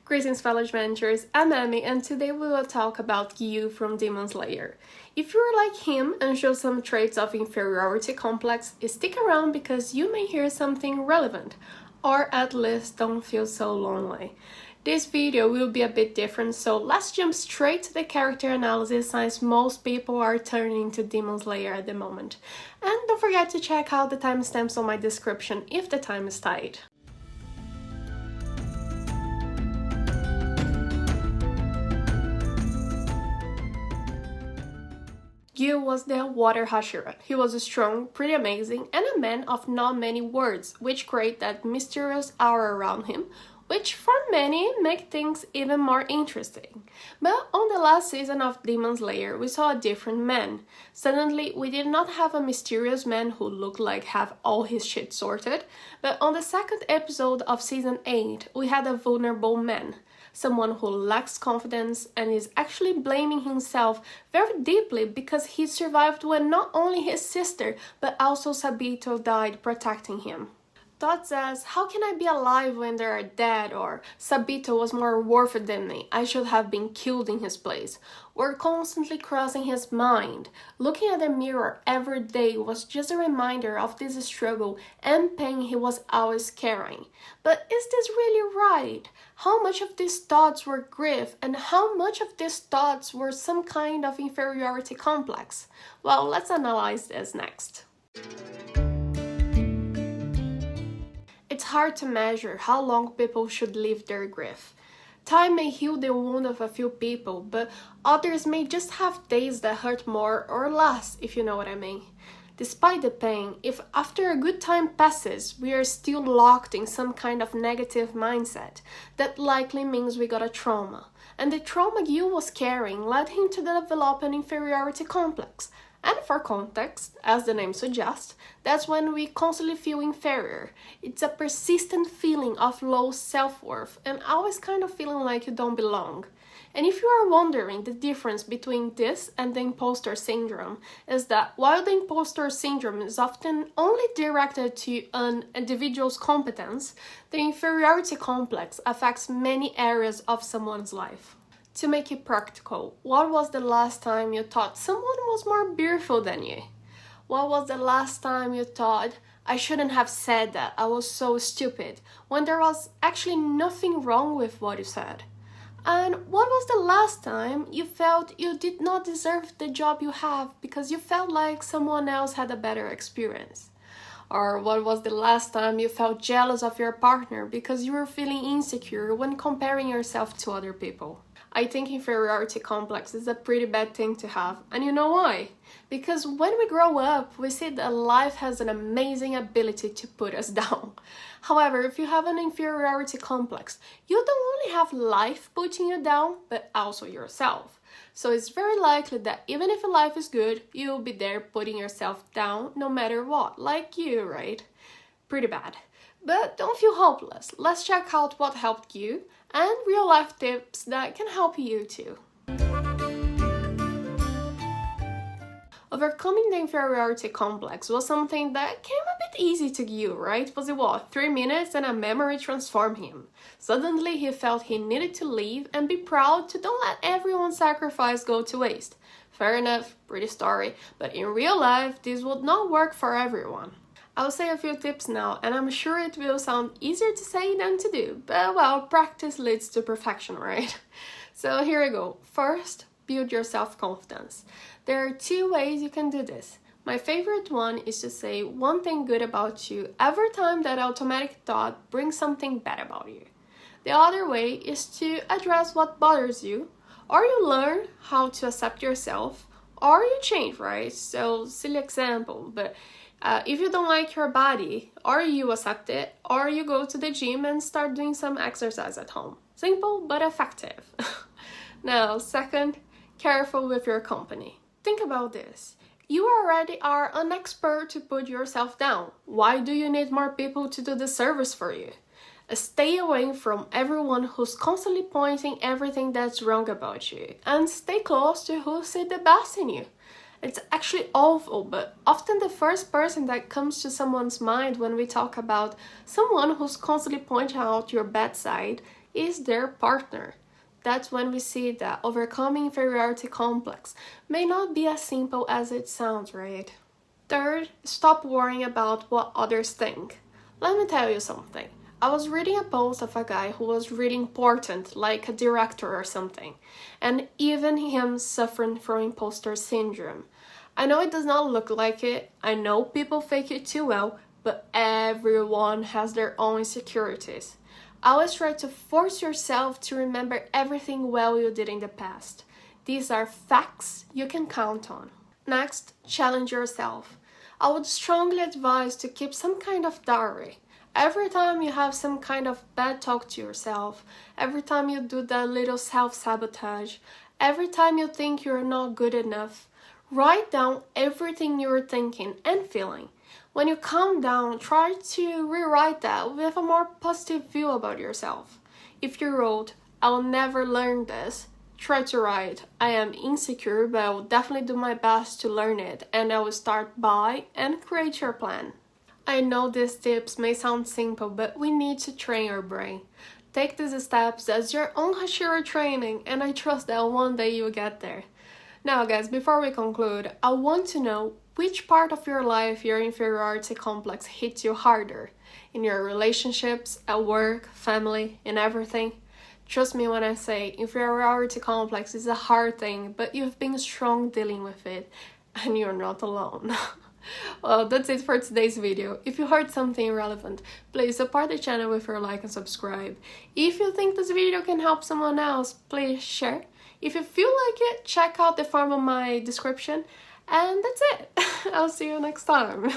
Greetings fellow adventurers, I'm Amy and today we will talk about Giyu from Demon Slayer. If you're like him and show some traits of inferiority complex, stick around because you may hear something relevant, or at least don't feel so lonely. This video will be a bit different, so let's jump straight to the character analysis since most people are turning to Demon Slayer at the moment. And don't forget to check out the timestamps on my description if the time is tight. Giyu was the water hashira. He was strong, pretty amazing, and a man of not many words, which create that mysterious aura around him, which for many make things even more interesting. But on the last season of Demon Slayer, we saw a different man. Suddenly, we did not have a mysterious man who looked like have all his shit sorted, but on the second episode of season 8, we had a vulnerable man. Someone who lacks confidence and is actually blaming himself very deeply because he survived when not only his sister but also Sabito died protecting him. Thoughts as, how can I be alive when they are dead, or Sabito was more worth it than me, I should have been killed in his place, were constantly crossing his mind. Looking at the mirror every day was just a reminder of this struggle and pain he was always carrying. But is this really right? How much of these thoughts were grief and how much of these thoughts were some kind of inferiority complex? Well, let's analyze this next. It's hard to measure how long people should live their grief. Time may heal the wound of a few people, but others may just have days that hurt more or less, if you know what I mean. Despite the pain, if after a good time passes, we are still locked in some kind of negative mindset, that likely means we got a trauma. And the trauma Giyu was carrying led him to develop an inferiority complex. And for context, as the name suggests, that's when we constantly feel inferior. It's a persistent feeling of low self-worth and always kind of feeling like you don't belong. And if you are wondering, the difference between this and the imposter syndrome is that while the imposter syndrome is often only directed to an individual's competence, the inferiority complex affects many areas of someone's life. To make it practical, what was the last time you thought someone was more beautiful than you? What was the last time you thought, I shouldn't have said that, I was so stupid, when there was actually nothing wrong with what you said? And what was the last time you felt you did not deserve the job you have because you felt like someone else had a better experience? Or what was the last time you felt jealous of your partner because you were feeling insecure when comparing yourself to other people? I think inferiority complex is a pretty bad thing to have, and you know why? Because when we grow up, we see that life has an amazing ability to put us down. However, if you have an inferiority complex, you don't only have life putting you down, but also yourself. So it's very likely that even if life is good, you'll be there putting yourself down no matter what, like you, right? Pretty bad. But don't feel hopeless. Let's check out what helped you and real life tips that can help you too. Overcoming the inferiority complex was something that came a bit easy to Giyu, right? Was it what, 3 minutes and a memory transformed him? Suddenly he felt he needed to leave and be proud to don't let everyone's sacrifice go to waste. Fair enough, pretty story, but in real life this would not work for everyone. I'll say a few tips now, and I'm sure it will sound easier to say than to do, but well, practice leads to perfection, right? So here we go. First, build your self-confidence. There are 2 ways you can do this. My favorite one is to say one thing good about you every time that automatic thought brings something bad about you. The other way is to address what bothers you, or you learn how to accept yourself, or you change, right? So, silly example, but if you don't like your body, or you accept it, or you go to the gym and start doing some exercise at home. Simple but effective. Now, second, careful with your company. Think about this. You already are an expert to put yourself down. Why do you need more people to do the service for you? Stay away from everyone who's constantly pointing everything that's wrong about you, and stay close to who see the best in you. It's actually awful, but often the first person that comes to someone's mind when we talk about someone who's constantly pointing out your bad side is their partner. That's when we see that overcoming inferiority complex may not be as simple as it sounds, right? Third, stop worrying about what others think. Let me tell you something. I was reading a post of a guy who was really important, like a director or something, and even him suffering from imposter syndrome. I know it does not look like it, I know people fake it too well, but everyone has their own insecurities. Always try to force yourself to remember everything well you did in the past. These are facts you can count on. Next, challenge yourself. I would strongly advise to keep some kind of diary. Every time you have some kind of bad talk to yourself, every time you do that little self-sabotage, every time you think you're not good enough, write down everything you're thinking and feeling. When you calm down, try to rewrite that with a more positive view about yourself. If you wrote, "I'll never learn this," try to write, "I am insecure, but I will definitely do my best to learn it, and I will start by," and create your plan. I know these tips may sound simple, but we need to train your brain. Take these steps as your own hashira training, and I trust that one day you'll get there. Now guys, before we conclude, I want to know which part of your life your inferiority complex hits you harder. In your relationships, at work, family, in everything. Trust me when I say inferiority complex is a hard thing, but you've been strong dealing with it, and you're not alone. Well, that's it for today's video. If you heard something relevant, please support the channel with your like and subscribe. If you think this video can help someone else, please share. If you feel like it, check out the form on my description. And that's it. I'll see you next time.